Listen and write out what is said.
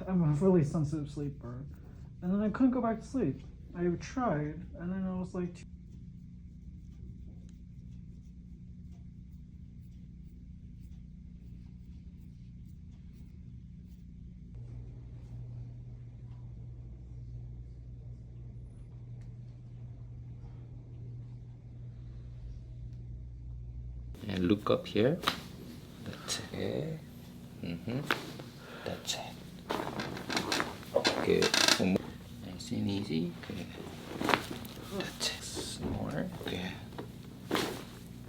I'm a really sensitive sleeper. And then I couldn't go back to sleep. I tried, and then I was like, and look up here. That's it. That's it. Okay. Nice and easy. Okay. That's it. Some more. Okay.